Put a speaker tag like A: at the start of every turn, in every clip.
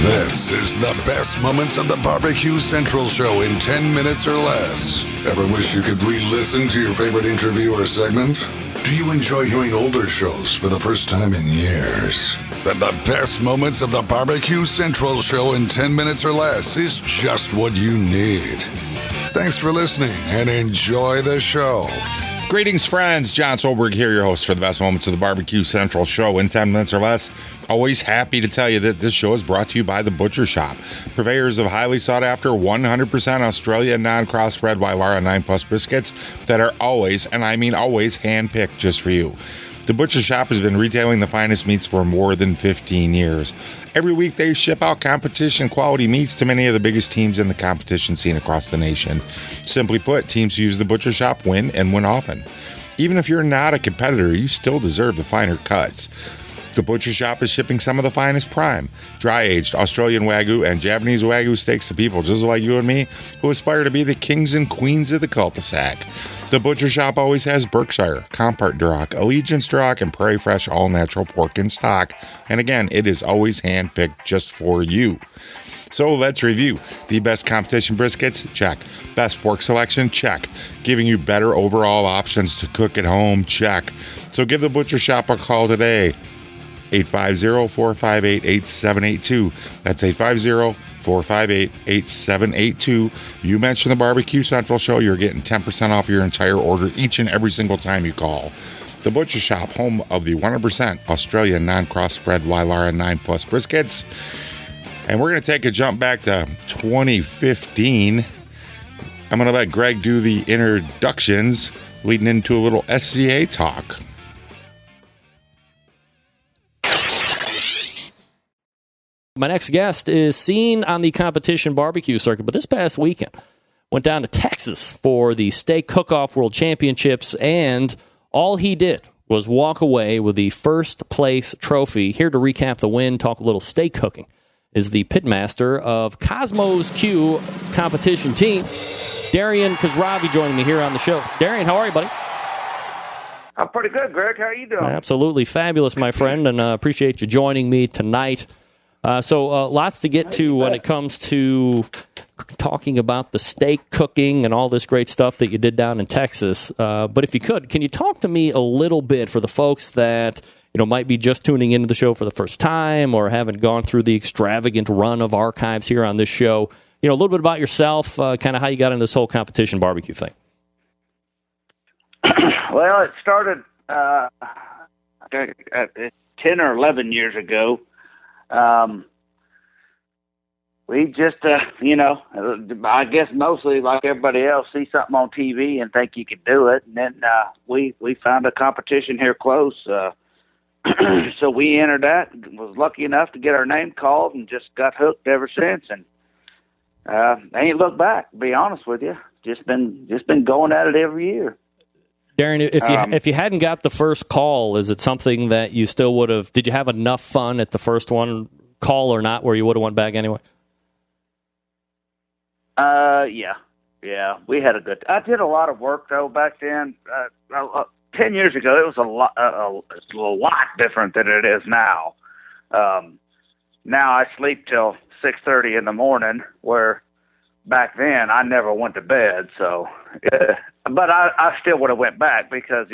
A: This is the best moments of the BBQ Central Show in 10 minutes or less. Ever wish you could re-listen to your favorite interview or segment? Do you enjoy hearing older shows for the first time in years? Then the best moments of the BBQ Central Show in 10 minutes or less is just what you need. Thanks for listening and enjoy the show.
B: Greetings, friends. John Solberg here, your host for the best moments of the BBQ Central Show in 10 minutes or less. Always happy to tell you that this show is brought to you by The Butcher Shop, purveyors of highly sought after 100% Australian non-crossbred Wylara 9+ biscuits that are always, and I mean always, hand-picked just for you. The Butcher Shop has been retailing the finest meats for more than 15 years. Every week they ship out competition quality meats to many of the biggest teams in the competition scene across the nation. Simply put, teams who use the Butcher Shop win and win often. Even if you're not a competitor, you still deserve the finer cuts. The Butcher Shop is shipping some of the finest prime, dry-aged Australian Wagyu and Japanese Wagyu steaks to people just like you and me who aspire to be the kings and queens of the cul-de-sac. The Butcher Shop always has Berkshire, Compart Duroc, Allegiance Duroc, and Prairie Fresh all-natural pork in stock. And again, it is always hand-picked just for you. So let's review. The best competition briskets? Check. Best pork selection? Check. Giving you better overall options to cook at home? Check. So give the Butcher Shop a call today. 850-458-8782. That's 850-458-8782. You mention the BBQ Central Show, you're getting 10% off your entire order each and every single time you call. The Butcher Shop, home of the 100% Australian non-crossbred Wylara 9+ briskets. And we're going to take a jump back to 2015. I'm going to let Greg do the introductions, leading into a little SCA talk.
C: My next guest is seen on the competition barbecue circuit, but this past weekend went down to Texas for the Steak Cook-Off World Championships, and all he did was walk away with the first place trophy. Here to recap the win, talk a little steak cooking, is the pitmaster of Cosmos Q competition team, Darian Khosravi, joining me here on the show. Darian, how are you, buddy?
D: I'm pretty good, Greg. How are you doing?
C: Absolutely fabulous, my friend, and appreciate you joining me tonight. So lots to get to when it comes to talking about the steak cooking and all this great stuff that you did down in Texas. But if you could, can you talk to me a little bit for the folks that might be just tuning into the show for the first time or haven't gone through the extravagant run of archives here on this show? A little bit about yourself, kind of how you got into this whole competition barbecue thing.
D: Well, it started 10 or 11 years ago. We just, I guess mostly like everybody else, see something on TV and think you can do it. And then we found a competition here close. So we entered that, was lucky enough to get our name called, and just got hooked ever since. And I ain't looked back, to be honest with you. Just been going at it every year.
C: Darren, if you hadn't got the first call, is it something that you still would have? Did you have enough fun at the first one, call or not, where you would have went back anyway?
D: Yeah. We had a good. I did a lot of work though back then. 10 years ago, it was a lot different than it is now. Now I sleep till 6:30 in the morning, where back then I never went to bed. So. But I still would have went back because,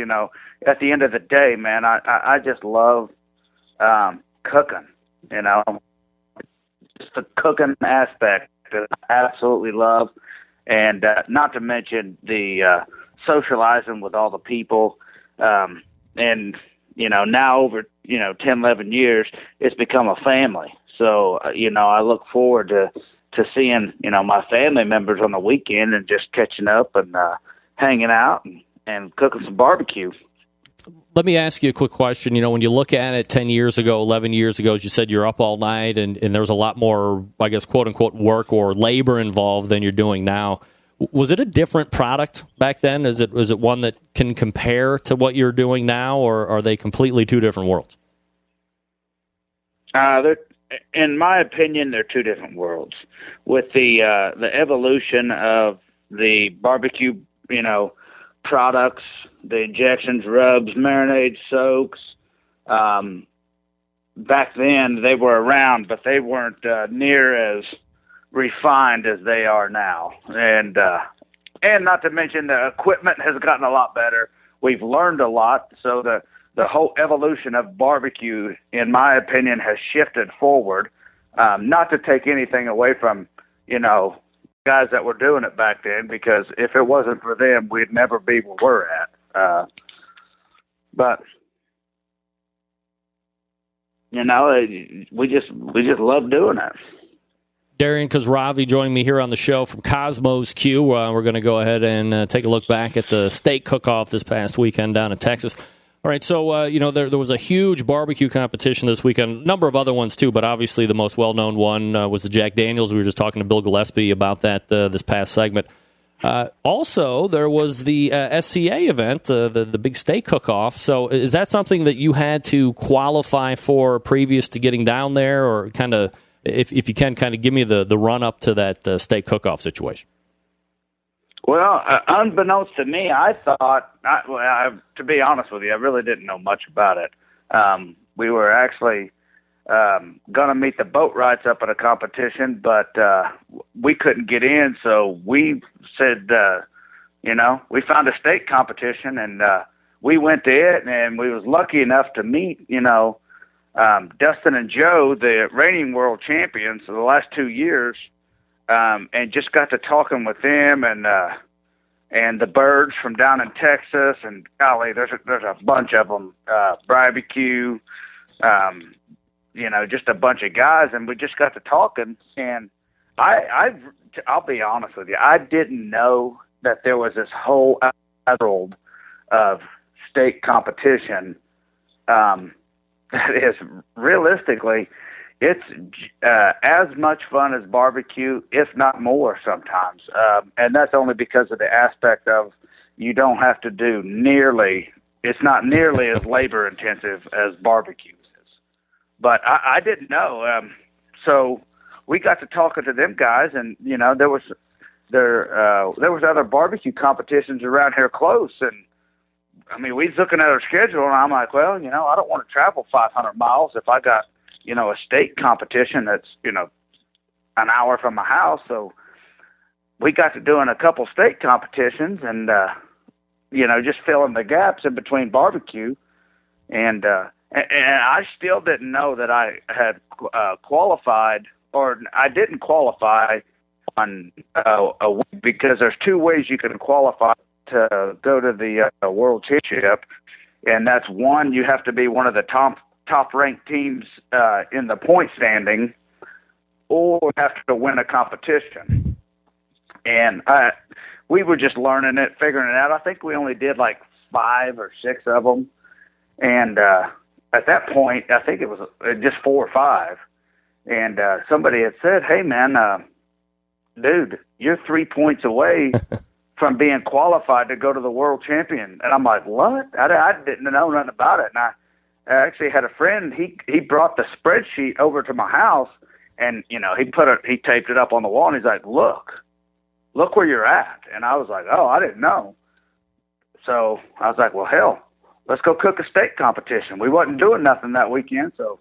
D: at the end of the day, man, I just love cooking, just the cooking aspect that I absolutely love. And not to mention the socializing with all the people. And, now over, 10, 11 years, it's become a family. So, I look forward to seeing, my family members on the weekend and just catching up and hanging out and cooking some barbecue.
C: Let me ask you a quick question. When you look at it 10 years ago, 11 years ago, as you said, you're up all night and there was a lot more, I guess, quote unquote, work or labor involved than you're doing now. Was it a different product back then? Is it one that can compare to what you're doing now, or are they completely two different worlds?
D: In my opinion, they're two different worlds. With the evolution of the barbecue, products, the injections, rubs, marinades, soaks, back then they were around, but they weren't near as refined as they are now. And not to mention the equipment has gotten a lot better. We've learned a lot. So the whole evolution of barbecue, in my opinion, has shifted forward. Not to take anything away from, guys that were doing it back then, because if it wasn't for them, we'd never be where we're at. But we just love doing it.
C: Darian Khosravi joining me here on the show from Cosmos Q. We're going to go ahead and take a look back at the steak cook-off this past weekend down in Texas. All right, so, there was a huge barbecue competition this weekend, a number of other ones too, but obviously the most well-known one was the Jack Daniels. We were just talking to Bill Gillespie about that this past segment. Also, there was the SCA event, the big steak cook-off. So is that something that you had to qualify for previous to getting down there, or kind of, if you can, kind of give me the run-up to that steak cook-off situation?
D: Well, unbeknownst to me, I thought, to be honest with you, I really didn't know much about it. We were actually going to meet the boat rights up at a competition, but we couldn't get in, so we said, we found a steak competition, and we went to it, and we was lucky enough to meet, Dustin and Joe, the reigning world champions for the last 2 years, and just got to talking with them and the birds from down in Texas, and golly, there's a bunch of them, BBQ, just a bunch of guys, and we just got to talking, and I'll be honest with you, I didn't know that there was this whole world of steak competition. That is, realistically, it's as much fun as barbecue, if not more sometimes. And that's only because of the aspect of you don't have to do it's not nearly as labor intensive as barbecue is. But I didn't know. So we got to talking to them guys, and, there was other barbecue competitions around here close, and we was looking at our schedule, and I'm like, well, I don't want to travel 500 miles if I got, a steak competition that's, an hour from my house. So we got to doing a couple steak competitions and, just filling the gaps in between barbecue. And I still didn't know that I had qualified, or I didn't qualify on a week, because there's 2 ways you can qualify to go to the World Championship, and that's one, you have to be one of the top ranked teams in the point standing, or have to win a competition. And we were just learning it, figuring it out. I think we only did like 5 or 6 of them, and at that point, I think it was just 4 or 5. And somebody had said, "Hey, man, dude, you're 3 points away." from being qualified to go to the world champion. And I'm like, what? I didn't know nothing about it. And I actually had a friend, he brought the spreadsheet over to my house, and, he taped it up on the wall, and he's like, look where you're at. And I was like, oh, I didn't know. So I was like, well, hell, let's go cook a steak competition. We wasn't doing nothing that weekend. So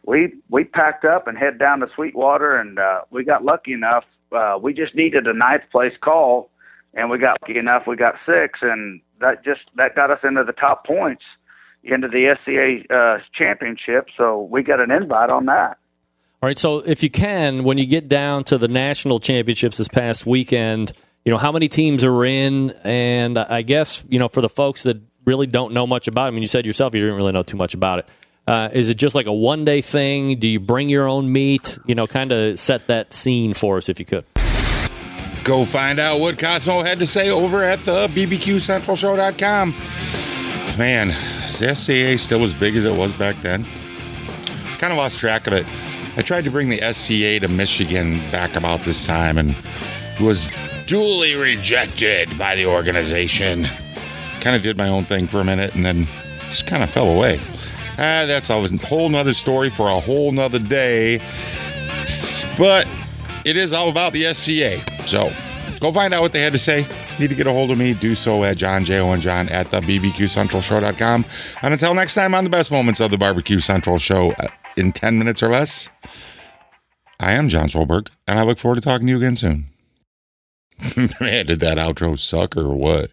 D: we packed up and head down to Sweetwater, and we got lucky enough. We just needed a 9th place call, and we got lucky enough. We got 6, and that got us into the top points into the SCA championship. So we got an invite on that.
C: All right. So if you can, when you get down to the national championships this past weekend, how many teams are in? And I guess, for the folks that really don't know much about it, you said yourself you didn't really know too much about it. Is it just like a one-day thing? Do you bring your own meat? Kind of set that scene for us if you could.
B: Go find out what Cosmo had to say over at the BBQCentralShow.com. Man, is SCA still as big as it was back then? Kind of lost track of it. I tried to bring the SCA to Michigan back about this time and was duly rejected by the organization. Kind of did my own thing for a minute and then just kind of fell away. That's a whole nother story for a whole nother day. But it is all about the SCA. So go find out what they had to say. Need to get a hold of me, do so at John J-O-N-John at the BBQCentralShow.com. And until next time on the best moments of the Barbecue Central Show, in 10 minutes or less. I am John Solberg, and I look forward to talking to you again soon. Man, did that outro suck or what?